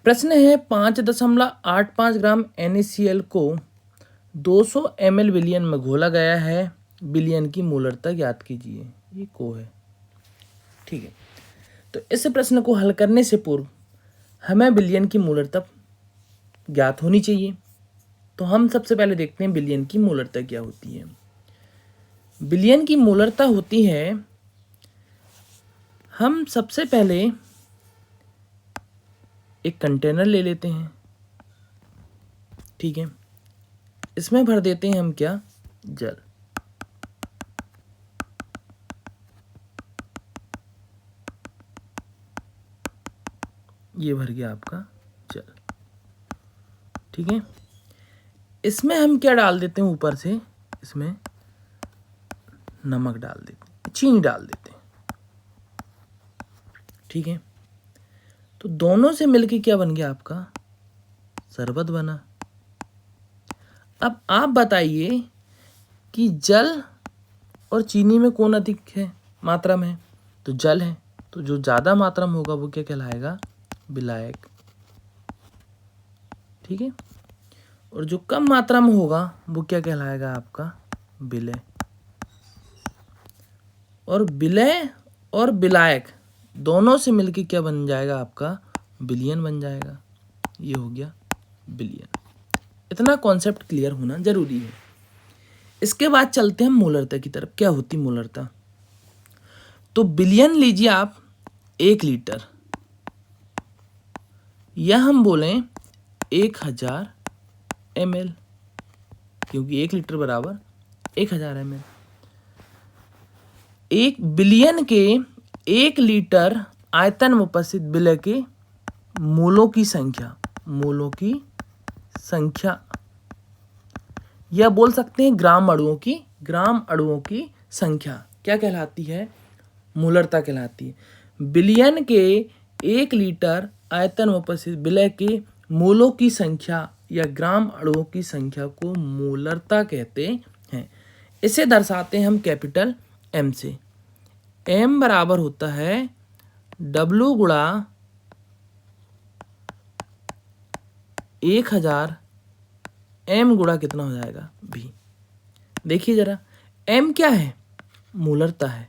प्रश्न है 5.85 ग्राम NaCl को 200 ml विलयन में घोला गया है, विलयन की मोलरता ज्ञात कीजिए। ये को है, ठीक है। तो इस प्रश्न को हल करने से पूर्व हमें विलयन की मोलरता ज्ञात होनी चाहिए। तो हम सबसे पहले देखते हैं विलयन की मोलरता क्या होती है। विलयन की मोलरता होती है, हम सबसे पहले एक कंटेनर ले लेते हैं, ठीक है। इसमें भर देते हैं हम क्या, जल। ये भर गया आपका जल, ठीक है। इसमें हम क्या डाल देते हैं, ऊपर से इसमें नमक डाल देते हैं, चीनी डाल देते हैं, ठीक है। तो दोनों से मिलके क्या बन गया आपका, शरबत बना। अब आप बताइए कि जल और चीनी में कौन अधिक है मात्रा में है, तो जल है। तो जो ज़्यादा मात्रा में होगा वो क्या कहलाएगा, विलायक, ठीक है। और जो कम मात्रा में होगा वो क्या कहलाएगा, आपका विलय। और विलय और विलायक दोनों से मिलके क्या बन जाएगा, आपका विलयन बन जाएगा। ये हो गया विलयन। इतना कॉन्सेप्ट क्लियर होना जरूरी है। इसके बाद चलते हैं मोलरता की तरफ। क्या होती मोलरता, तो विलयन लीजिए आप 1 लीटर, या हम बोलें 1000 ml, क्योंकि 1 लीटर बराबर 1000 ml। 1 बिलियन के 1 लीटर आयतन में उपस्थित विलय के मोलों की संख्या, या बोल सकते हैं ग्राम अणुओं की संख्या क्या कहलाती है, मोलरता कहलाती है। बिलियन के 1 लीटर आयतन में उपस्थित विलय के मोलों की संख्या या ग्राम अणुओं की संख्या को मोलरता कहते हैं। इसे दर्शाते हैं हम कैपिटल M से। M बराबर होता है W गुणा 1000, M गुणा कितना हो जाएगा, V। देखिए जरा, M क्या है, मोलरता है,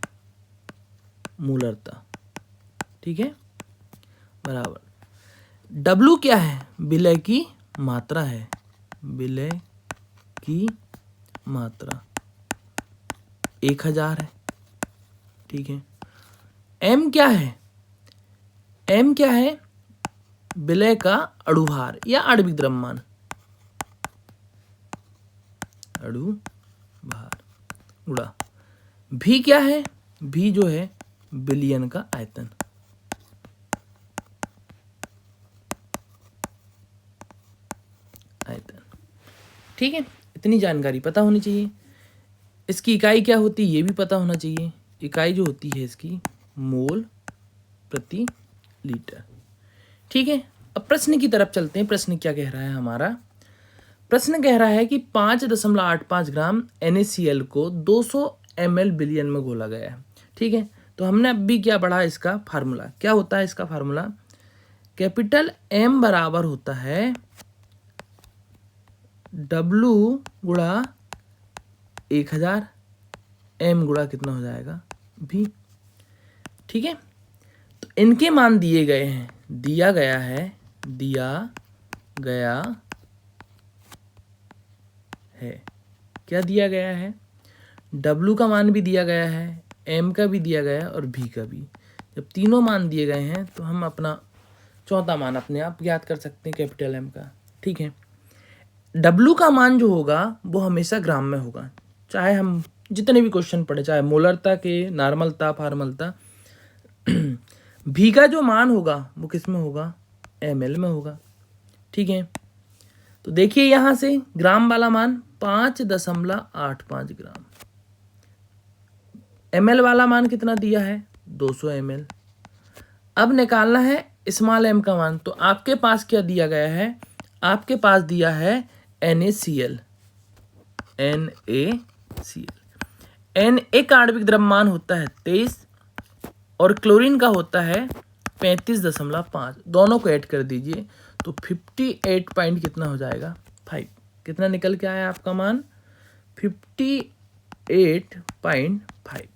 मोलरता, ठीक है, बराबर। W क्या है, विलय की मात्रा है, विलय की मात्रा 1000 है, ठीक है। M क्या है, M क्या है, विलय का अणुभार या आणविक द्रव्यमान, अणुभार, गुणा V क्या है, V जो है विलयन का आयतन, ठीक है। इतनी जानकारी पता होनी चाहिए। इसकी इकाई क्या होती है ये भी पता होना चाहिए। इकाई जो होती है इसकी मोल प्रति लीटर, ठीक है। अब प्रश्न की तरफ चलते हैं। प्रश्न क्या कह रहा है हमारा, प्रश्न कह रहा है कि 5.85 ग्राम NaCl को 200 ml विलयन में घोला गया है, ठीक है। तो हमने अब भी क्या पढ़ा, इसका फार्मूला क्या होता है, इसका फार्मूला कैपिटल M बराबर होता है W गुणा 1000, M गुणा कितना हो जाएगा, V, ठीक है। तो इनके मान दिए गए हैं, दिया गया है क्या दिया गया है, W का मान भी दिया गया है, M का भी दिया गया है और V का भी। जब तीनों मान दिए गए हैं तो हम अपना चौथा मान अपने आप ज्ञात कर सकते हैं कैपिटल M का, ठीक है। W का मान जो होगा वो हमेशा ग्राम में होगा, चाहे हम जितने भी क्वेश्चन पढ़े, चाहे मोलरता के, नॉर्मलता, फार्मलता। V का जो मान होगा वो किस में होगा, ml में होगा, ठीक है। तो देखिए यहां से ग्राम वाला मान 5.85 ग्राम, ml वाला मान कितना दिया है, 200 ml। अब निकालना है स्मॉल m का मान। तो आपके पास क्या दिया गया है, आपके पास दिया है NaCl, Na का आणविक द्रव्यमान होता है 23 और क्लोरीन का होता है 35.5, दोनों को ऐड कर दीजिए तो 58 पॉइंट कितना हो जाएगा 5। कितना निकल के आया आपका मान 58.5।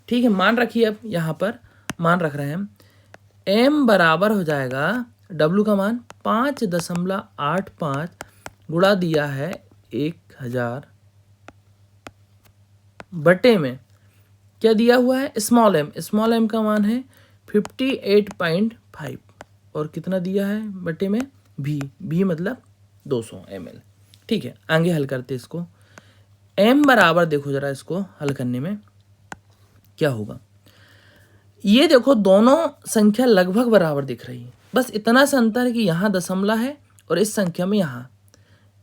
ठीक है, मान रखिए। अब यहाँ पर मान रख रहे हैं हम। m बराबर हो जाएगा w का मान 5.85 गुणा दिया है 1000 बटे में क्या दिया हुआ है स्मॉल m का मान है 58.5 और कितना दिया है बटे में v मतलब 200 ml। ठीक है, आगे हल करते इसको। m बराबर देखो जरा इसको हल करने में क्या होगा। ये देखो दोनों संख्या लगभग बराबर दिख रही है, बस इतना सा अंतर है कि यहाँ दशमलव है और इस संख्या में यहाँ,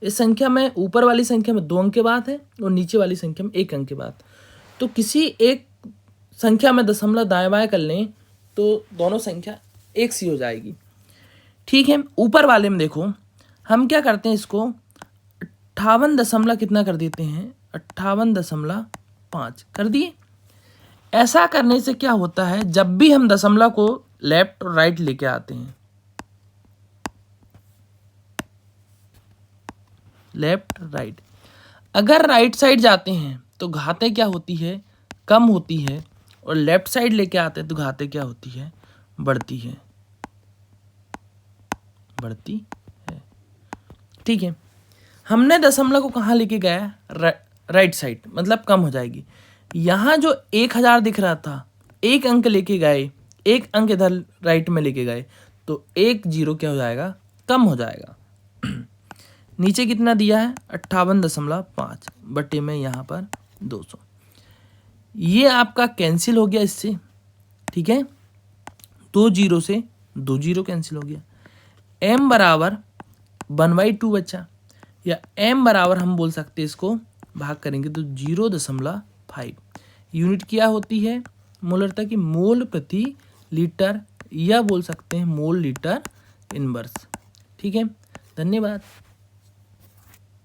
इस संख्या में ऊपर वाली संख्या में 2 अंक के बाद है और नीचे वाली संख्या में 1 अंक के बाद। तो किसी एक संख्या में दशमलव दाएं बाएं कर लें तो दोनों संख्या एक सी हो जाएगी। ठीक है, ऊपर वाले में देखो हम क्या करते हैं, इसको 58 दशमलव कितना कर देते हैं 58.5 कर दिए। ऐसा करने से क्या होता है, जब भी हम दशमलव को लेफ्ट और राइट लेके आते हैं, लेफ्ट राइट, अगर राइट साइड जाते हैं तो घातें क्या होती है कम होती है, और लेफ्ट साइड लेके आते हैं तो घातें क्या होती है बढ़ती है, बढ़ती है। ठीक है, हमने दशमलव को कहाँ लेके गया राइट साइड, मतलब कम हो जाएगी। यहाँ जो 1000 दिख रहा था 1 अंक लेके गए, 1 अंक इधर राइट में लेके गए तो 1 0 क्या हो जाएगा कम हो जाएगा। नीचे कितना दिया है 58.5 बटे में यहाँ पर 200। ये आपका कैंसिल हो गया इससे। ठीक है, 2 0 से 2 0 कैंसिल हो गया। m बराबर 1/2 बचा, या m बराबर हम बोल सकते हैं इसको भाग करेंगे तो 0.5 यूनिट क्या होती है मोलरता की, मोल प्रति लीटर, या बोल सकते हैं मोल लीटर इनवर्स। ठीक है, धन्यवाद।